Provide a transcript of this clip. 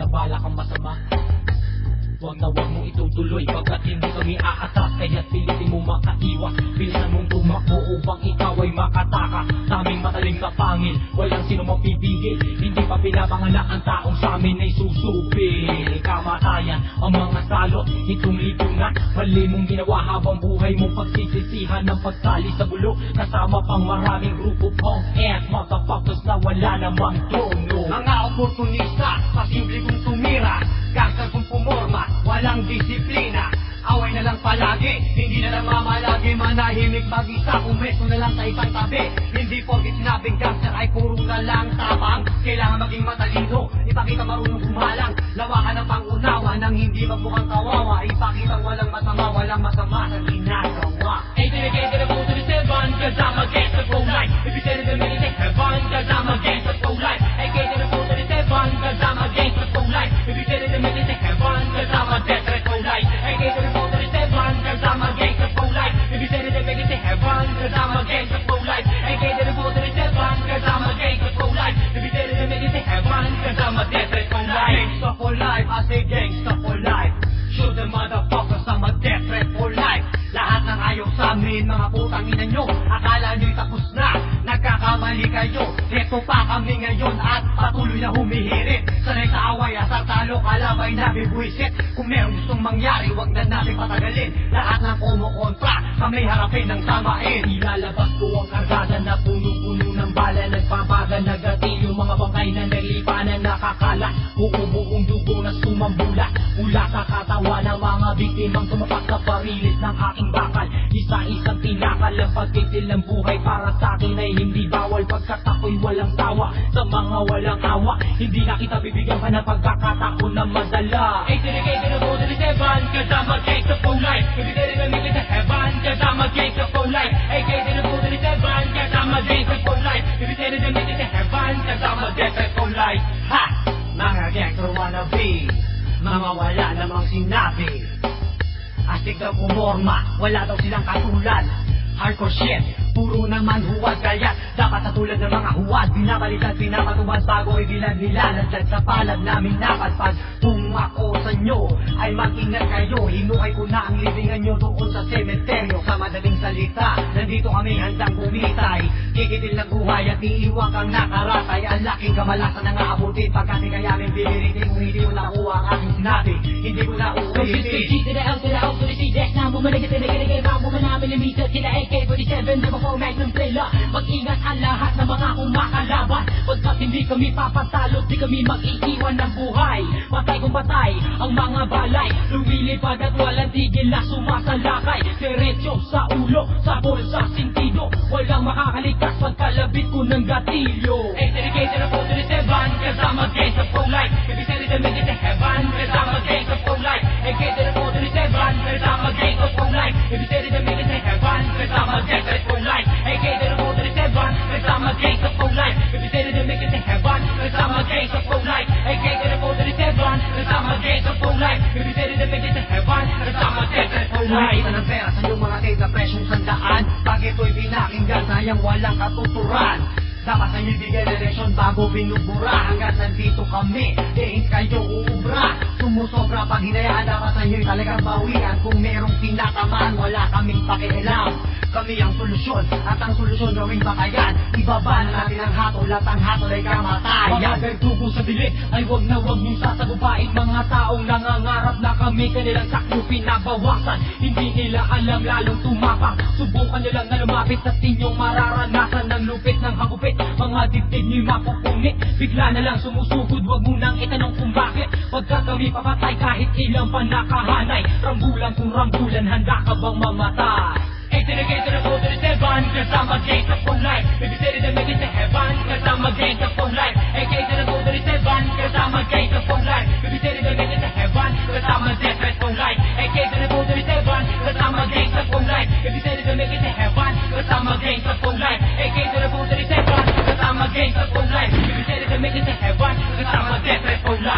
balak ang masama. Huwag na huwag mong itutuloy pagkat hindi kami aatras. Kaya't pilitin mo makaiwas, bilisan mong tumakbo upang ikaw ay makataka. Sa aming mataling kapangil, walang sino mapipigil. Hindi pa pinapanganak ang taong sa amin ay susupil. Kamatayan ang mga salot, itong lipunan. Mali mong ginawa habang buhay mong pagsisisihan ng pagsali sa bulok. Kasama pang maraming grupo pong ass motherfuckers na wala namang tono. Mga oportunista, pasimple kong tumira, gangster kong pumorma, walang disiplina. Away na lang palagi, hindi na lang mamalagi. Manahimik mag-isa, umeso na lang sa isang tabi. Hindi porkit sinabing gangster ay puro na lang tabang. Kailangan maging matalino, ipakita marunong gumalang. Lawakan ng pangunawa nang hindi magmukhang kawawa. Ipakita walang masama sa ginagawa. Hey, dedicated to the seven, cause I'm against the pro-life. If you said it, then make it heaven, cause I'm against the pro-life. Hey, dedicated to the seven, cause I'm against the pro-life. If you said it, then make it heaven, cause I'm against the pro-life. Hey, dedicated to the seven, cause I'm against the pro-life. If you said it, then make it heaven, cause I'm against the pro-life. Hey, dedicated to the seven, cause I'm against the pro-life. If you said it, then make it heaven, cause I'm against the pro-life. Gangsta for life, I say gangsta for life. Shoot the motherfuckers, I'm a death threat for life. Lahat ng ayaw sa amin, mga putang ina nyo. Akala nyo'y tapos na, nagkakamali kayo. Reto pa kami ngayon at patuloy na humihirit. Sanay sa away, asar talo, kalamay na bibwisit. Kung meron gustong mangyari, wag na natin patagalin. Lahat ng kumukontra, kami harapin ng samain. Ilalabas ko ang kargada na puno-puno ng bala. Nagpapaga, nagatil yung mga bangkay na nalipanan. Nakakala, buong dugo na sumambula. Mula sa katawan ng mga biktimang tumapak sa parilis ng aking bakal. Isa-isang tinakal ang pagtitil ng buhay. Para sa akin ay hindi bawal pagkat ako'y walang tawa. Sa mga walang awa, hindi na kita bibigyan pa ng pagkakataon na madala. Hey, dedicated to the seven, cause I'm against the pro-life. If you did it, then make it to heaven, cause I'm against the pro-life. Hey, dedicated to the seven, cause I'm against the pro-life. If you did it, then make it to heaven, cause I'm against the pro-life. Ha! Mga gangster wannabe, mga wala namang sinabi. Astig daw pumorma, wala daw silang katulad. Hardcore shit, puro naman huwad. Kaya dapat sa tulad ng mga huwad, binabalikan, pinapatuwad bago ibilad-bilalan. Sa palad namin napatpag. Kung ako sa inyo ay mag-ingat kayo, hinukay ko na ang libingan nyo doon sa sementeryo. Sa madaling salita, nandito kami handang bumitay. Kikitil ng buhay at iiwan kang nakaratay. Ang laking kamalasan na aabutin pagkat ikayamin bibiritin. Kung hindi mo nakuha ang aking sinabi, hindi ko na uulitin. To the L to the O to the C, that's now bumalik at tinagay bago mo namin limita. Sila AK-47, never for magnum trailer. Mag-ingat ang lahat ng mga kumakalaban. Pagkat hindi kami papatalo, di kami mag-iiwan ng buhay. Patay kung patay ang mga balay. Lumilipad at walang tigil na sumasalakay. Diretso sa ulo, sa bulsa, sintido. Walang makakalikas pagkalabit ko ng gatilyo. Hey, dedicated to the seven, cause I'm against the pro-life. If you said it, then make it to heaven, cause I'm against the pro-life. Hey, dedicated to the seven, cause I'm against the pro-life. If you said it, then make it to heaven, cause I'm against the pro-life. Hey, dedicated to the seven, cause I'm against the pro-life. If you said it, then make it to heaven, cause I'm against the pro-life. Hey, dedicated to the seven, cause I'm against the pro-life. If you said it, then make it to heaven, cause I'm against the pro-life. Nakita ng pera sa iyong mga tita presyong sandaan. Pag ito'y pinakinggan, sayang walang katuturan. Dapat sa inyo bigay direksyon bago binubura. Hanggat nandito kami, diin kayo uubra. Sumusobra pag hinayaan, dapat sa inyo'y talagang bawian. Kung merong tinatamaan, wala kaming pakialam. Kami ang solusyon, at ang solusyon gawing bakayan. Ibaba na natin ang hatol, at ang hatol ay kamatayan. Mga verdugo sa dilit ay wag na wag niyong sasagupain. Mga taong nangangarap na kami kanilang sakupin na bawasan. Hindi nila alam lalong tumapang. Subukan nyo lang na lumapit sa inyong mararanasan ng lupit ng hagupit. Mga dibdib niyo'y mapupunit. Bigla na lang sumusugod, wag mo nang itanong kung bakit. Pagka kami papatay kahit ilang pa nakahanay. Rambulan kung rambulan, handa ka bang mamatay? Hey, dedicated to the seven, cause I'm against the pro-life. If you said it, then make it to heaven, cause I'm against the pro-life. Hey, dedicated to the seven, cause I'm against the pro-life. If you said it, then make it to heaven, cause I'm against the pro-life. Hey, dedicated to the seven, cause I'm against the pro-life. If you said it, then make it to heaven, cause I'm against the pro-life. Hey, dedicated to the seven, cause I'm against the pro-life. If you said it, then make it to heaven, cause I'm against the pro-life.